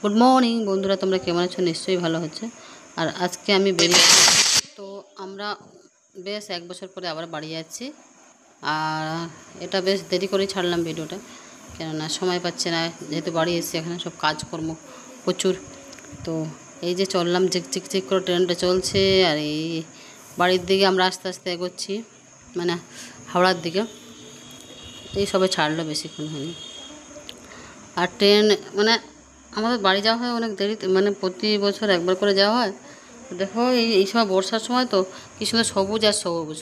Good morning বন্ধুরা, তোমরা কেমন আছো? নিশ্চয়ই ভালো হচ্ছে। আর আজকে আমি বেরিয়েছি, তো আমরা বেশ 1 বছর পরে আবার বাড়ি যাচ্ছি। আর এটা বেশ দেরি করেই ছাড়লাম ভিডিওটা, কেননা সময় পাচ্ছে না, যেহেতু বাড়ি এসেছি। এখানে সব কাজকর্ম প্রচুর। তো এই যে চললাম, ঝিকঝিক ঝিক করে ট্রেনটা চলছে। আর এই বাড়ির দিকে আমরা আস্তে আস্তে এগোচ্ছি, মানে হাওড়ার দিকে। এই সবে ছাড়লো, বেশিক্ষণ হয়নি। আর ট্রেন মানে আমাদের বাড়ি যাওয়া হয় অনেক দেরিতে, মানে প্রতি বছর একবার করে যাওয়া হয়। দেখো এই সময় বর্ষার সময় তো কি সুন্দর সবুজ আর সবুজ।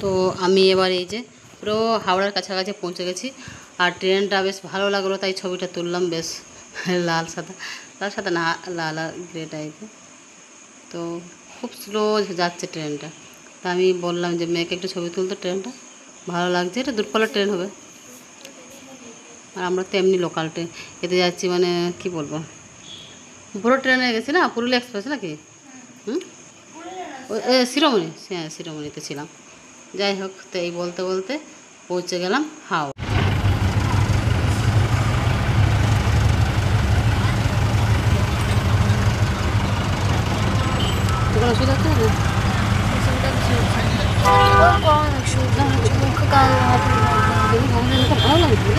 তো আমি এবার এই যে পুরো হাওড়ার কাছাকাছি পৌঁছে গেছি। আর ট্রেনটা বেশ ভালো লাগলো, তাই ছবিটা তুললাম। বেশ লাল সাদা, লাল সাদা না, লাল আর গ্রে টাইপের। তো খুব স্লো যাচ্ছে ট্রেনটা। তা আমি বললাম যে মেয়েকে একটু ছবি তুলতে, ট্রেনটা ভালো লাগছে, এটা দূরপাল্লার ট্রেন হবে। আর আমরা তো এমনি লোকাল ট্রেন এতে যাচ্ছি, মানে কি বলবো, বড়ো ট্রেনে গেছি না, পুরুলিয়া এক্সপ্রেস নাকি। শিরোমণি, হ্যাঁ শিরোমণিতে ছিলাম। যাই হোক, তো এই বলতে বলতে পৌঁছে গেলাম হাওড়া। কোনো অসুবিধা হচ্ছে না? ভালো লাগছে।